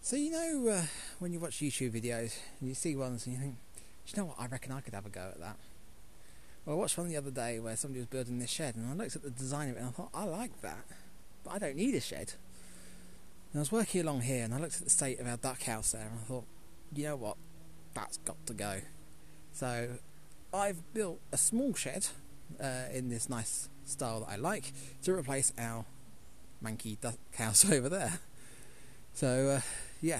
So when you watch YouTube videos and you see ones and you think, do you know what, I reckon I could have a go at that. Well, I watched one the other day where somebody was building this shed and I looked at the design of it and I thought, I like that, but I don't need a shed. And I was working along here and I looked at the state of our duck house there and I thought, you know what, that's got to go. So I've built a small shed in this nice style that I like to replace our manky duck house over there. So yeah,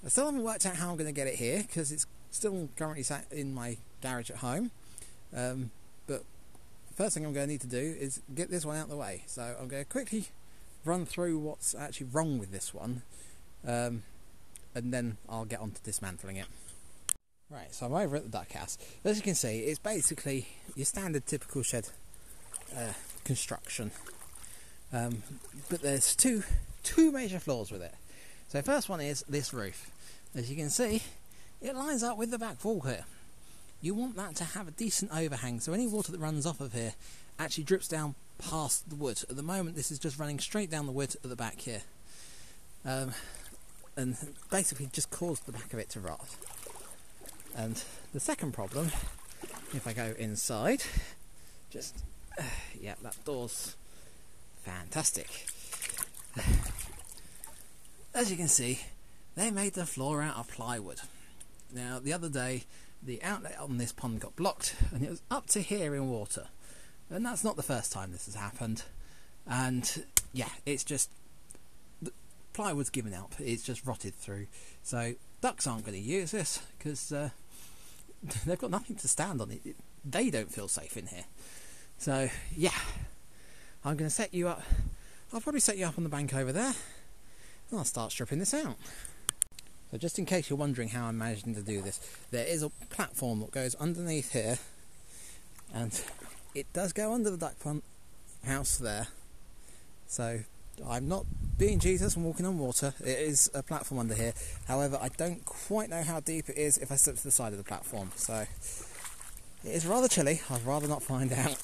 I still haven't worked out how I'm going to get it here because it's still currently sat in my garage at home. But first thing I'm going to need to do is get this one out of the way. So I'm going to quickly run through what's actually wrong with this one, and then I'll get on to dismantling it. Right, so I'm over at the duck house. As you can see, it's basically your standard typical shed construction, but there's two major flaws with it. So first one is this roof. As you can see, it lines up with the back wall here. You want that to have a decent overhang, so any water that runs off of here actually drips down past the wood. At the moment this is just running straight down the wood at the back here, and basically just caused the back of it to rot. And the second problem, if I go inside, yeah, that door's fantastic. As you can see, they made the floor out of plywood. Now, the other day, the outlet on this pond got blocked, and it was up to here in water. And that's not the first time this has happened. And yeah, it's just, the plywood's given up. It's just rotted through. So ducks aren't going to use this because they've got nothing to stand on. They don't feel safe in here. So yeah, I'm going to set you up. I'll probably set you up on the bank over there. I'll start stripping this out. So just in case you're wondering how I'm managing to do this, there is a platform that goes underneath here, and it does go under the duck pond house there. So I'm not being Jesus and walking on water. It is a platform under here. However, I don't quite know how deep it is if I step to the side of the platform. So it is rather chilly. I'd rather not find out.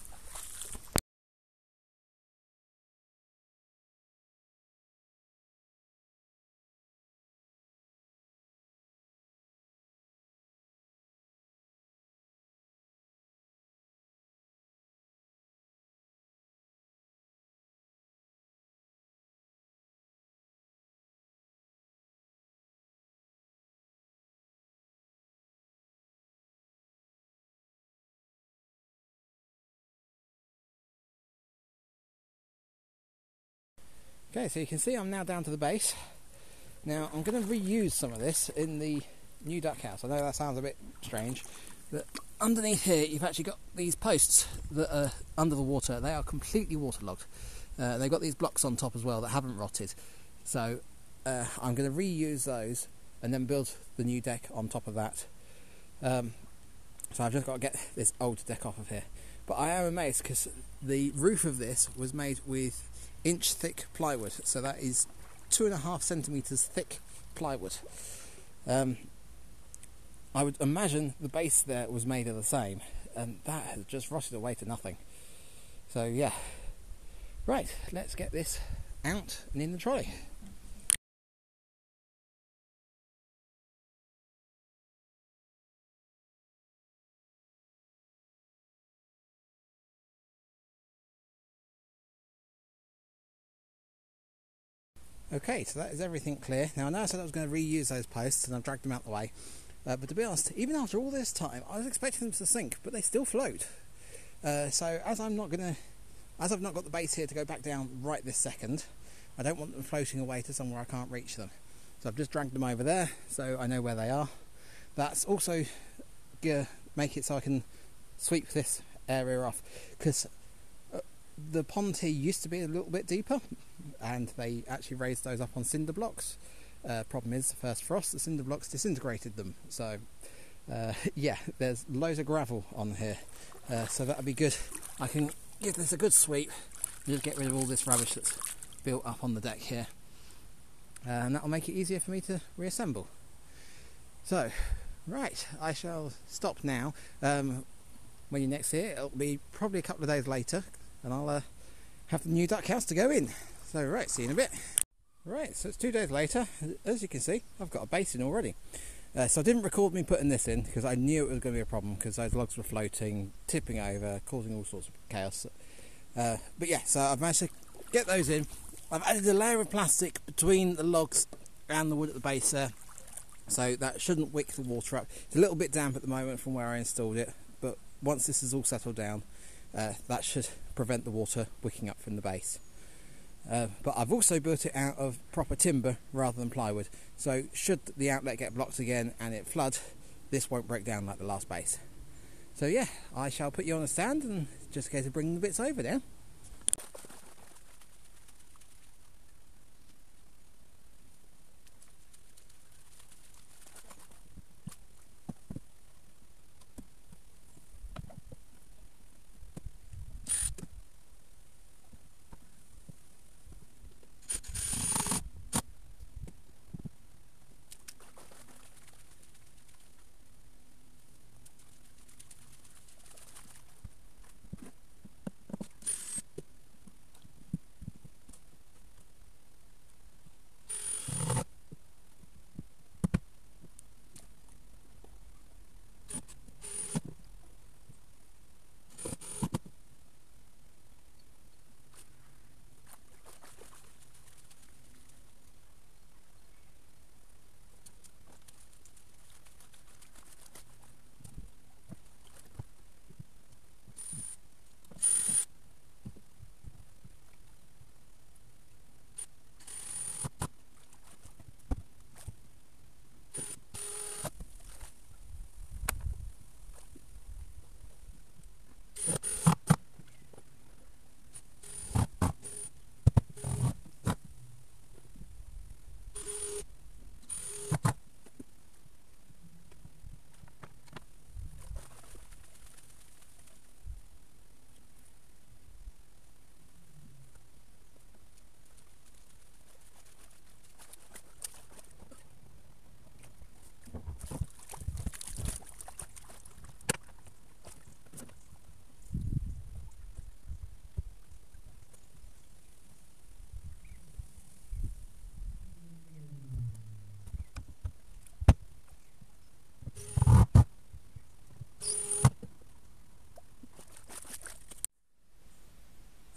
Okay, so you can see I'm now down to the base. Now I'm going to reuse some of this in the new duck house. I know that sounds a bit strange, but underneath here you've actually got these posts that are under the water. They are completely waterlogged. They've got these blocks on top as well that haven't rotted. So I'm going to reuse those and then build the new deck on top of that. So I've just got to get this old deck off of here. But I am amazed because the roof of this was made with inch thick plywood, so that is 2.5 centimeters thick plywood. I would imagine the base there was made of the same, and that has just rotted away to nothing. So yeah, right, let's get this out and in the trolley. Okay, so that is everything clear. Now I know I said I was going to reuse those posts and I've dragged them out the way, but to be honest, even after all this time I was expecting them to sink, but they still float. So as I've not got the base here to go back down right this second, I don't want them floating away to somewhere I can't reach them. So I've just dragged them over there so I know where they are. That's also going to make it so I can sweep this area off, because the pond here used to be a little bit deeper and they actually raised those up on cinder blocks. Problem is, the first frost, the cinder blocks disintegrated them. So yeah, there's loads of gravel on here, so that'll be good. I can give this a good sweep and just get rid of all this rubbish that's built up on the deck here, and that'll make it easier for me to reassemble. So right, I shall stop now. When you next see it, it'll be probably a couple of days later, and I'll have the new duck house to go in. So right, see you in a bit. Right, so it's 2 days later. As you can see, I've got a basin already. So I didn't record me putting this in because I knew it was going to be a problem because those logs were floating, tipping over, causing all sorts of chaos. But yeah, so I've managed to get those in. I've added a layer of plastic between the logs and the wood at the base there, so that shouldn't wick the water up. It's a little bit damp at the moment from where I installed it, but once this is all settled down, that should prevent the water wicking up from the base. But I've also built it out of proper timber rather than plywood, so should the outlet get blocked again and it flood, this won't break down like the last base. So yeah, I shall put you on a stand and just in case of bringing the bits over now.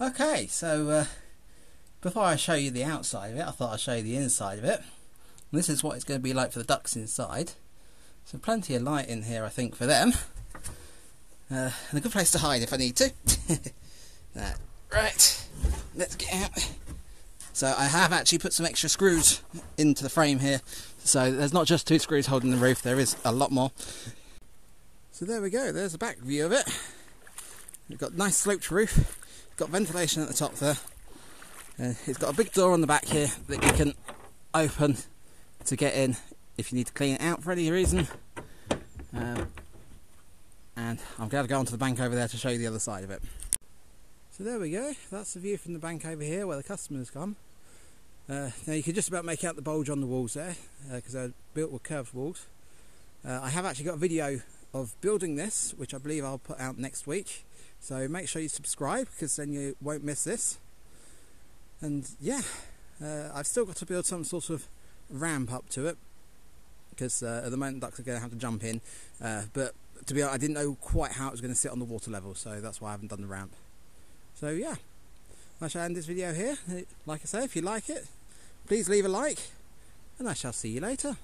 Okay, so before I show you the outside of it, I thought I'd show you the inside of it. And this is what it's going to be like for the ducks inside. So plenty of light in here, I think, for them. And a good place to hide if I need to. Right, let's get out. So I have actually put some extra screws into the frame here. So there's not just 2 screws holding the roof, there is a lot more. So there we go, there's the back view of it. We've got a nice sloped roof. Got ventilation at the top there. It's got a big door on the back here that you can open to get in if you need to clean it out for any reason. And I'm going to go onto the bank over there to show you the other side of it. So there we go, that's the view from the bank over here where the customers come. Now you can just about make out the bulge on the walls there because they're built with curved walls. I have actually got a video of building this, which I believe I'll put out next week. So make sure you subscribe because then you won't miss this. And yeah, I've still got to build some sort of ramp up to it because at the moment ducks are going to have to jump in. But to be honest, I didn't know quite how it was going to sit on the water level, so that's why I haven't done the ramp. So yeah, I shall end this video here. Like I say, if you like it, please leave a like, and I shall see you later.